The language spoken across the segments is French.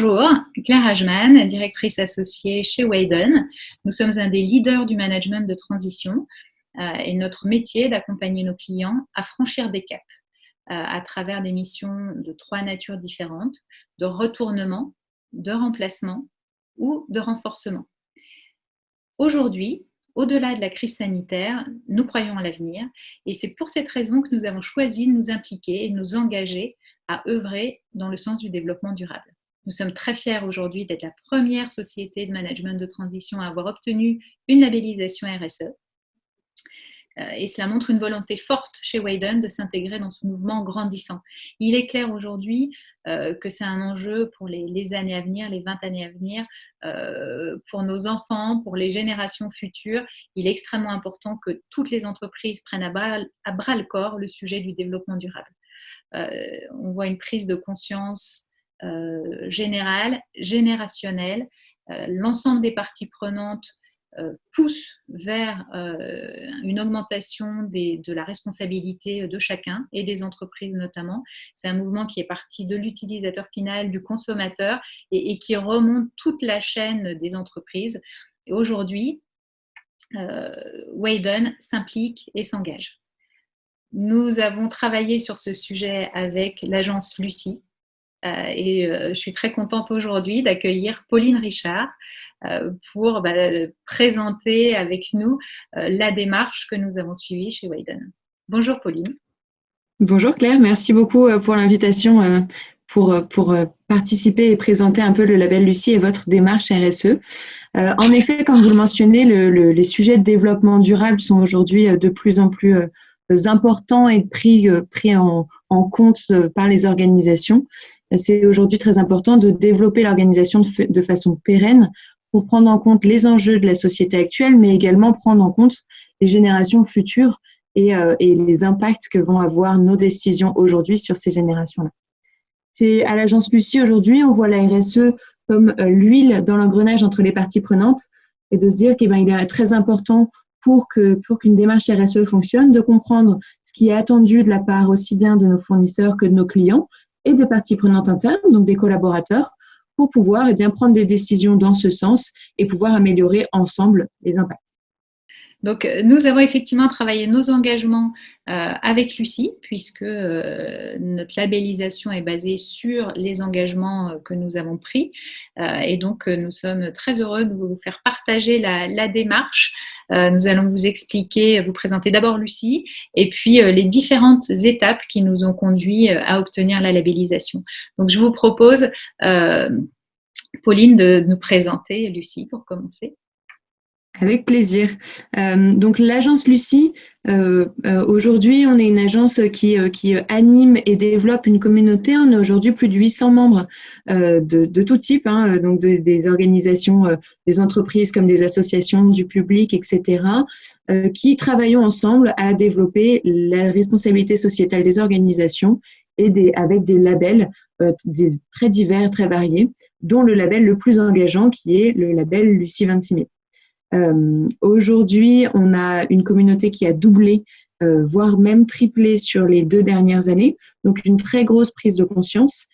Bonjour, Claire Hajman, directrice associée chez Wayden. Nous sommes un des leaders du management de transition et notre métier est d'accompagner nos clients à franchir des caps à travers des missions de 3 natures différentes, de retournement, de remplacement ou de renforcement. Aujourd'hui, au-delà de la crise sanitaire, nous croyons à l'avenir et c'est pour cette raison que nous avons choisi de nous impliquer et de nous engager à œuvrer dans le sens du développement durable. Nous sommes très fiers aujourd'hui d'être la première société de management de transition à avoir obtenu une labellisation RSE. Et cela montre une volonté forte chez Wayden de s'intégrer dans ce mouvement grandissant. Il est clair aujourd'hui que c'est un enjeu pour les années à venir, les 20 années à venir, pour nos enfants, pour les générations futures. Il est extrêmement important que toutes les entreprises prennent à bras le corps le sujet du développement durable. On voit une prise de conscience générale, générationnelle. L'ensemble des parties prenantes pousse vers une augmentation de la responsabilité de chacun et des entreprises notamment. C'est un mouvement qui est parti de l'utilisateur final, du consommateur et qui remonte toute la chaîne des entreprises. Et aujourd'hui, Wayden s'implique et s'engage. Nous avons travaillé sur ce sujet avec l'agence Lucie et je suis très contente aujourd'hui d'accueillir Pauline Richard pour présenter avec nous la démarche que nous avons suivie chez Wayden. Bonjour Pauline. Bonjour Claire, merci beaucoup pour l'invitation pour participer et présenter un peu le label Lucie et votre démarche RSE. En effet, comme vous le mentionnez, les sujets de développement durable sont aujourd'hui de plus en plus importants et pris en compte par les organisations. C'est aujourd'hui très important de développer l'organisation de façon pérenne pour prendre en compte les enjeux de la société actuelle, mais également prendre en compte les générations futures et les impacts que vont avoir nos décisions aujourd'hui sur ces générations-là. À l'agence Lucie, aujourd'hui, on voit la RSE comme l'huile dans l'engrenage entre les parties prenantes et de se dire qu'il est très important pour qu'une démarche RSE fonctionne, de comprendre ce qui est attendu de la part aussi bien de nos fournisseurs que de nos clients et des parties prenantes internes, donc des collaborateurs, pour pouvoir prendre des décisions dans ce sens et pouvoir améliorer ensemble les impacts. Donc, nous avons effectivement travaillé nos engagements avec Lucie, puisque notre labellisation est basée sur les engagements que nous avons pris. Et donc, nous sommes très heureux de vous faire partager la démarche. Nous allons vous expliquer, vous présenter d'abord Lucie, et puis les différentes étapes qui nous ont conduit à obtenir la labellisation. Donc, je vous propose, Pauline, de nous présenter Lucie pour commencer. Avec plaisir. Donc l'agence Lucie, aujourd'hui, on est une agence qui anime et développe une communauté. On a aujourd'hui plus de 800 membres de tout type, donc des organisations, des entreprises comme des associations, du public, etc., qui travaillons ensemble à développer la responsabilité sociétale des organisations et avec des labels très divers, très variés, dont le label le plus engageant qui est le label Lucie 26 000. Aujourd'hui, on a une communauté qui a doublé, voire même triplé sur les 2 dernières années, donc une très grosse prise de conscience,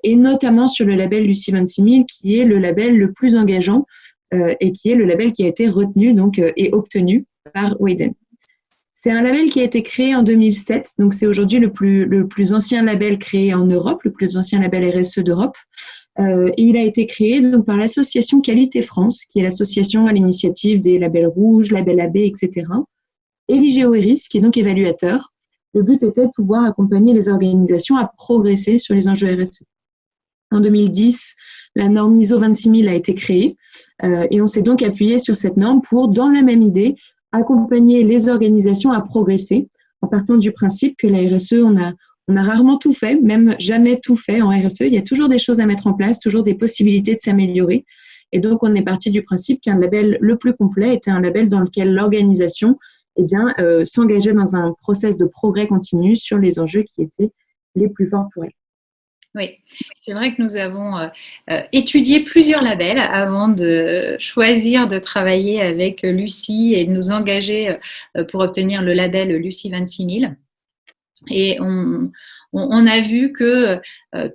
et notamment sur le label Lucie 26 000, qui est le label le plus engageant et qui est le label qui a été retenu et obtenu par Wayden. C'est un label qui a été créé en 2007, donc c'est aujourd'hui le plus ancien label créé en Europe, le plus ancien label RSE d'Europe. Et il a été créé donc par l'association Qualité France, qui est l'association à l'initiative des labels rouges, labels AB, etc. Et Vigeo Eiris, qui est donc évaluateur. Le but était de pouvoir accompagner les organisations à progresser sur les enjeux RSE. En 2010, la norme ISO 26000 a été créée et on s'est donc appuyé sur cette norme pour, dans la même idée, accompagner les organisations à progresser en partant du principe que la RSE, on a rarement tout fait, même jamais tout fait en RSE. Il y a toujours des choses à mettre en place, toujours des possibilités de s'améliorer. Et donc, on est parti du principe qu'un label le plus complet était un label dans lequel l'organisation s'engageait dans un process de progrès continu sur les enjeux qui étaient les plus forts pour elle. Oui, c'est vrai que nous avons étudié plusieurs labels avant de choisir de travailler avec Lucie et de nous engager pour obtenir le label Lucie 26 000. Et on a vu que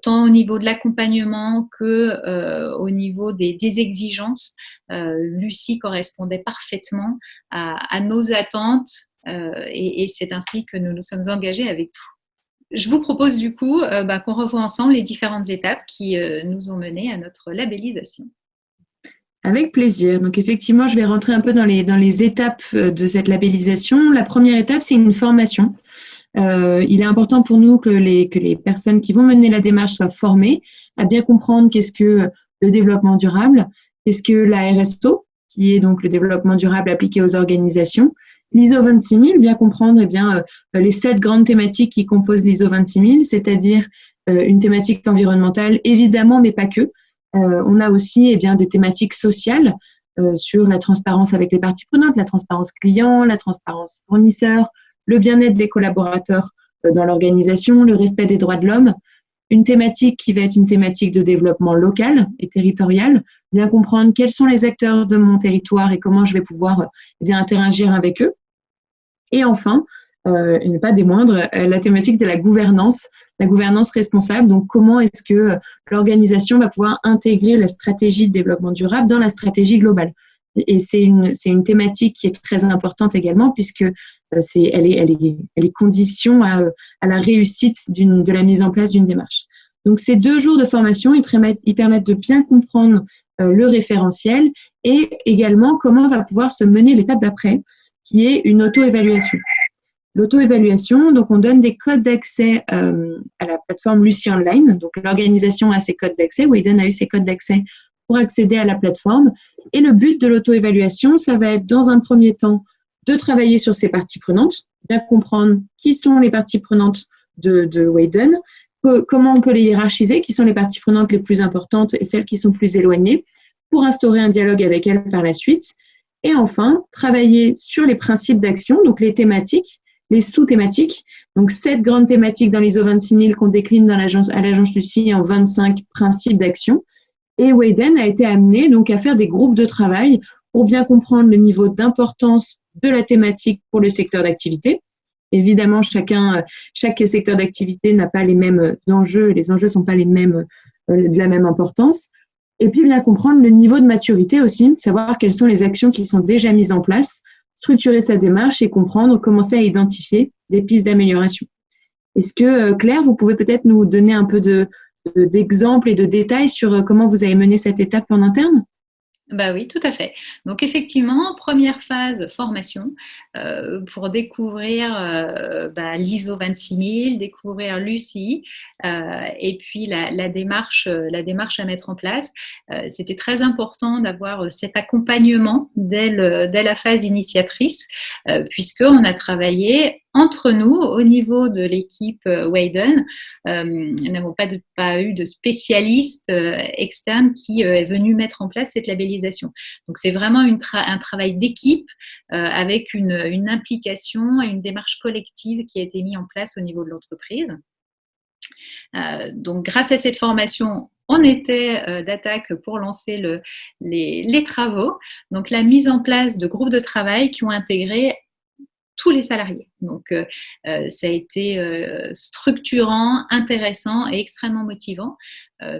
tant au niveau de l'accompagnement que au niveau des exigences, Lucie correspondait parfaitement à nos attentes et c'est ainsi que nous nous sommes engagés avec vous. Je vous propose du coup qu'on revoie ensemble les différentes étapes qui nous ont menés à notre labellisation. Avec plaisir. Donc effectivement, je vais rentrer un peu dans les étapes de cette labellisation. La première étape, c'est une formation. Il est important pour nous que les personnes qui vont mener la démarche soient formées à bien comprendre qu'est-ce que le développement durable, qu'est-ce que la RSO, qui est donc le développement durable appliqué aux organisations, l'ISO 26000, bien comprendre les 7 grandes thématiques qui composent l'ISO 26000, c'est-à-dire une thématique environnementale, évidemment, mais pas que. On a aussi des thématiques sociales sur la transparence avec les parties prenantes, la transparence client, la transparence fournisseur, le bien-être des collaborateurs dans l'organisation, le respect des droits de l'homme, une thématique qui va être une thématique de développement local et territorial, bien comprendre quels sont les acteurs de mon territoire et comment je vais pouvoir interagir avec eux. Et enfin, et ne pas des moindres, la thématique de la gouvernance responsable. Donc, comment est-ce que l'organisation va pouvoir intégrer la stratégie de développement durable dans la stratégie globale. Et c'est une thématique qui est très importante également puisque elle est condition à la réussite de la mise en place d'une démarche. Donc, ces 2 jours de formation, ils permettent de bien comprendre le référentiel et également comment va pouvoir se mener l'étape d'après, qui est une auto-évaluation. L'auto-évaluation, donc on donne des codes d'accès à la plateforme Lucie Online. Donc, l'organisation a ses codes d'accès, Wayden a eu ses codes d'accès pour accéder à la plateforme. Et le but de l'auto-évaluation, ça va être dans un premier temps de travailler sur ces parties prenantes, bien comprendre qui sont les parties prenantes de Wayden, comment on peut les hiérarchiser, qui sont les parties prenantes les plus importantes et celles qui sont plus éloignées, pour instaurer un dialogue avec elles par la suite. Et enfin, travailler sur les principes d'action, donc les thématiques, les sous-thématiques. Donc, 7 grandes thématiques dans l'ISO 26000 qu'on décline à l'agence Lucie en 25 principes d'action. Et Wayden a été amené donc à faire des groupes de travail pour bien comprendre le niveau d'importance de la thématique pour le secteur d'activité. Évidemment, chaque secteur d'activité n'a pas les mêmes enjeux, les enjeux ne sont pas les mêmes, de la même importance. Et puis bien comprendre le niveau de maturité aussi, savoir quelles sont les actions qui sont déjà mises en place, structurer sa démarche et comprendre, commencer à identifier des pistes d'amélioration. Est-ce que, Claire, vous pouvez peut-être nous donner un peu d'exemples et de détails sur comment vous avez mené cette étape en interne ? Bah oui, tout à fait. Donc effectivement, première phase, formation, pour découvrir l'ISO 26000, découvrir Lucie, et puis la démarche à mettre en place. C'était très important d'avoir cet accompagnement dès la phase initiatrice, puisqu'on a travaillé entre nous, au niveau de l'équipe Wayden, nous n'avons pas eu de spécialiste externe qui est venu mettre en place cette labellisation. Donc, c'est vraiment un travail d'équipe avec une implication et une démarche collective qui a été mise en place au niveau de l'entreprise. Donc, grâce à cette formation, on était d'attaque pour lancer les travaux. Donc, la mise en place de groupes de travail qui ont intégré tous les salariés. Donc, ça a été structurant, intéressant et extrêmement motivant.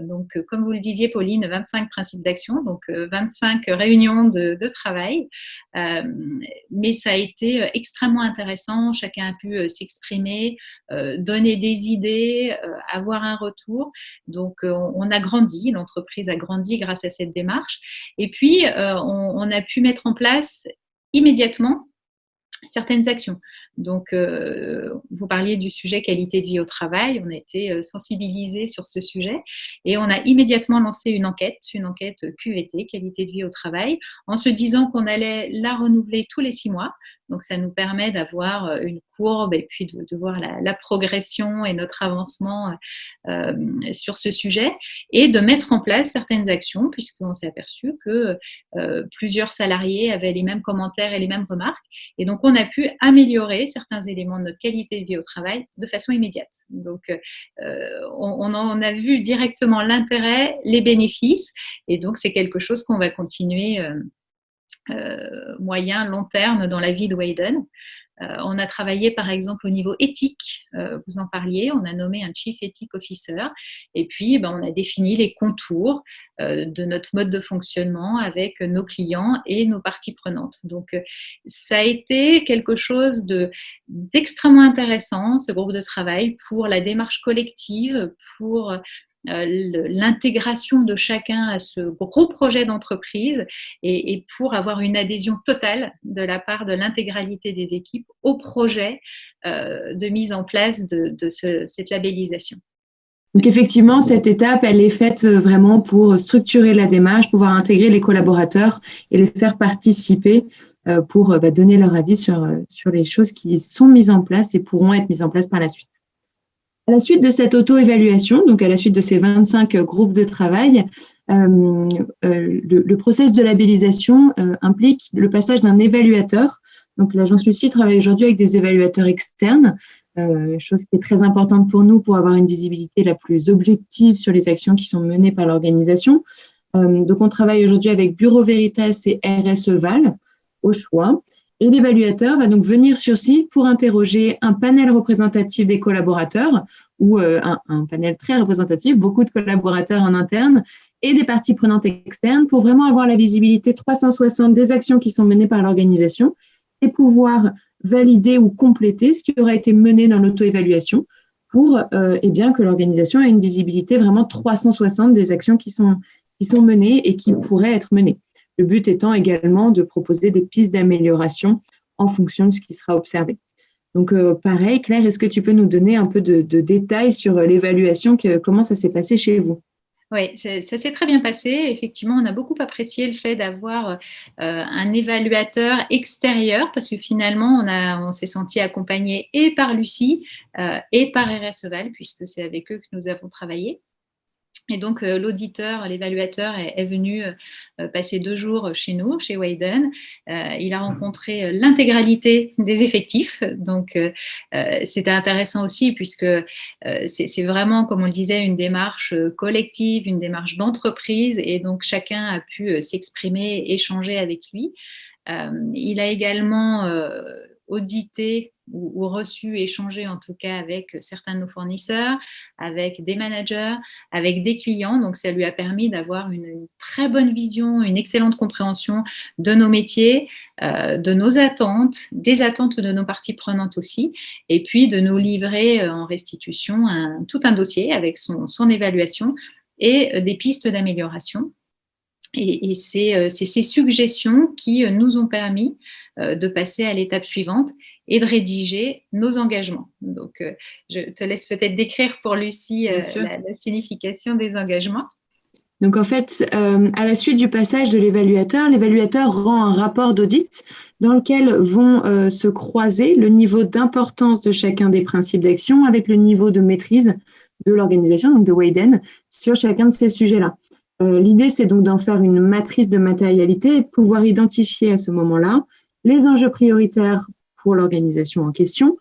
Donc, comme vous le disiez, Pauline, 25 principes d'action, donc 25 réunions de travail. Mais ça a été extrêmement intéressant. Chacun a pu s'exprimer, donner des idées, avoir un retour. Donc, on a grandi, l'entreprise a grandi grâce à cette démarche. Et puis, on a pu mettre en place immédiatement certaines actions. Donc, vous parliez du sujet qualité de vie au travail. On a été sensibilisés sur ce sujet et on a immédiatement lancé une enquête QVT, qualité de vie au travail, en se disant qu'on allait la renouveler tous les 6 mois. Donc, ça nous permet d'avoir une courbe et puis de voir la progression et notre avancement sur ce sujet et de mettre en place certaines actions puisqu'on s'est aperçu que plusieurs salariés avaient les mêmes commentaires et les mêmes remarques. Et donc, on a pu améliorer certains éléments de notre qualité de vie au travail de façon immédiate. Donc, on en a vu directement l'intérêt, les bénéfices. Et donc, c'est quelque chose qu'on va continuer moyen, long terme dans la vie de Wayden. On a travaillé par exemple au niveau éthique, vous en parliez, on a nommé un Chief Ethic Officer et puis on a défini les contours de notre mode de fonctionnement avec nos clients et nos parties prenantes. Donc ça a été quelque chose d'extrêmement intéressant, ce groupe de travail, pour la démarche collective, pour l'intégration de chacun à ce gros projet d'entreprise et pour avoir une adhésion totale de la part de l'intégralité des équipes au projet de mise en place de cette labellisation. Donc effectivement, cette étape, elle est faite vraiment pour structurer la démarche, pouvoir intégrer les collaborateurs et les faire participer pour donner leur avis sur les choses qui sont mises en place et pourront être mises en place par la suite. À la suite de cette auto-évaluation, donc à la suite de ces 25 groupes de travail, le process de labellisation implique le passage d'un évaluateur. Donc l'agence Lucie travaille aujourd'hui avec des évaluateurs externes, chose qui est très importante pour nous pour avoir une visibilité la plus objective sur les actions qui sont menées par l'organisation. Donc on travaille aujourd'hui avec Bureau Veritas et RSE Val au choix. Et l'évaluateur va donc venir sur site pour interroger un panel représentatif des collaborateurs ou un panel très représentatif, beaucoup de collaborateurs en interne et des parties prenantes externes pour vraiment avoir la visibilité 360 des actions qui sont menées par l'organisation et pouvoir valider ou compléter ce qui aura été mené dans l'auto-évaluation pour que l'organisation ait une visibilité vraiment 360 des actions qui sont menées et qui pourraient être menées. Le but étant également de proposer des pistes d'amélioration en fonction de ce qui sera observé. Donc, pareil, Claire, est-ce que tu peux nous donner un peu de détails sur l'évaluation, comment ça s'est passé chez vous? Oui, ça s'est très bien passé. Effectivement, on a beaucoup apprécié le fait d'avoir un évaluateur extérieur parce que finalement, on s'est senti accompagné et par Lucie et par RSE Val puisque c'est avec eux que nous avons travaillé. Et donc, l'auditeur, l'évaluateur est venu passer 2 jours chez nous, chez Wayden. Il a rencontré l'intégralité des effectifs. Donc, c'était intéressant aussi puisque c'est vraiment, comme on le disait, une démarche collective, une démarche d'entreprise. Et donc, chacun a pu s'exprimer, échanger avec lui. Il a également audité ou reçu, échangé en tout cas avec certains de nos fournisseurs, avec des managers, avec des clients. Donc, ça lui a permis d'avoir une très bonne vision, une excellente compréhension de nos métiers, de nos attentes, des attentes de nos parties prenantes aussi, et puis de nous livrer en restitution tout un dossier avec son évaluation et des pistes d'amélioration. Et c'est ces suggestions qui nous ont permis de passer à l'étape suivante et de rédiger nos engagements. Donc, je te laisse peut-être décrire pour Lucie la signification des engagements. Donc, en fait, à la suite du passage de l'évaluateur rend un rapport d'audit dans lequel vont se croiser le niveau d'importance de chacun des principes d'action avec le niveau de maîtrise de l'organisation, donc de Wayden, sur chacun de ces sujets-là. L'idée, c'est donc d'en faire une matrice de matérialité et de pouvoir identifier à ce moment-là les enjeux prioritaires pour l'organisation en question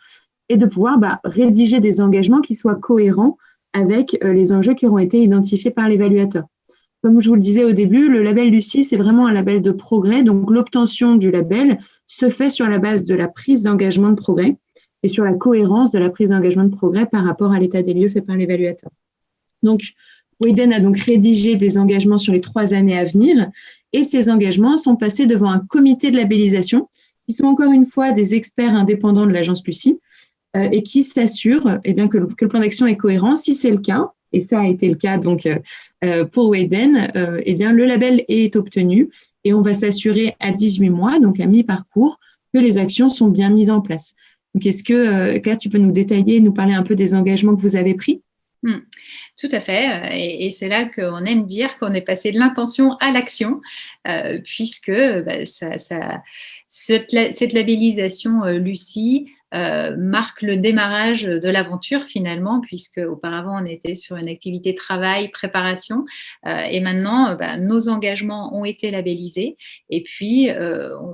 et de pouvoir rédiger des engagements qui soient cohérents avec les enjeux qui auront été identifiés par l'évaluateur. Comme je vous le disais au début, le label Lucie, c'est vraiment un label de progrès. Donc, l'obtention du label se fait sur la base de la prise d'engagement de progrès et sur la cohérence de la prise d'engagement de progrès par rapport à l'état des lieux fait par l'évaluateur. Donc, Wayden a donc rédigé des engagements sur les 3 années à venir et ces engagements sont passés devant un comité de labellisation qui sont encore une fois des experts indépendants de l'agence Lucie et qui s'assurent que le plan d'action est cohérent. Si c'est le cas, et ça a été le cas donc pour Wayden, le label est obtenu et on va s'assurer à 18 mois, donc à mi-parcours, que les actions sont bien mises en place. Donc, est-ce que, Claire, tu peux nous détailler, nous parler un peu des engagements que vous avez pris ? Tout à fait, et c'est là qu'on aime dire qu'on est passé de l'intention à l'action, puisque cette labellisation Lucie marque le démarrage de l'aventure finalement, puisque auparavant on était sur une activité travail, préparation, et maintenant nos engagements ont été labellisés, et puis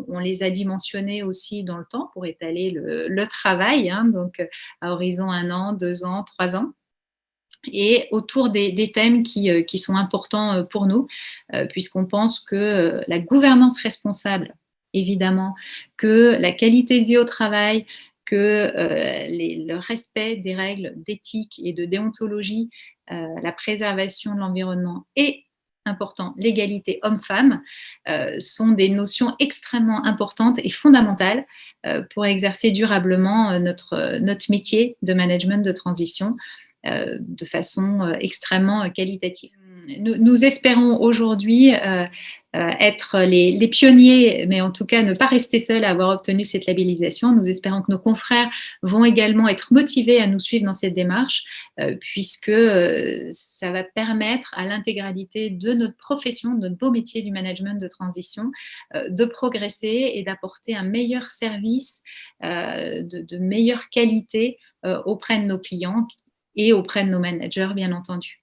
on les a dimensionnés aussi dans le temps pour étaler le travail, donc à horizon 1 an, 2 ans, 3 ans. Et autour des thèmes qui sont importants pour nous, puisqu'on pense que la gouvernance responsable évidemment que la qualité de vie au travail, que le respect des règles d'éthique et de déontologie, la préservation de l'environnement et important, l'égalité homme-femme, sont des notions extrêmement importantes et fondamentales pour exercer durablement notre métier de management de transition de façon extrêmement qualitative. Nous espérons aujourd'hui être les pionniers, mais en tout cas ne pas rester seuls à avoir obtenu cette labellisation. Nous espérons que nos confrères vont également être motivés à nous suivre dans cette démarche, puisque ça va permettre à l'intégralité de notre profession, de notre beau métier du management de transition, de progresser et d'apporter un meilleur service, de meilleure qualité auprès de nos clients et auprès de nos managers, bien entendu.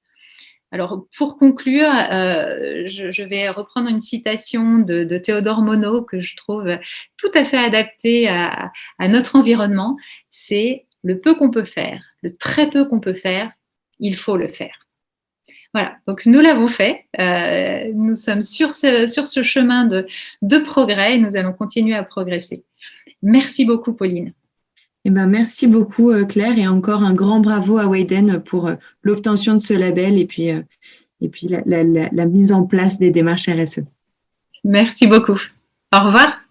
Alors, pour conclure, je vais reprendre une citation de Théodore Monod que je trouve tout à fait adaptée à notre environnement. C'est le peu qu'on peut faire, le très peu qu'on peut faire, il faut le faire. Voilà, donc nous l'avons fait. Nous sommes sur ce chemin de progrès et nous allons continuer à progresser. Merci beaucoup, Pauline. Eh ben, merci beaucoup, Claire, et encore un grand bravo à Wayden pour l'obtention de ce label et puis la mise en place des démarches RSE. Merci beaucoup. Au revoir.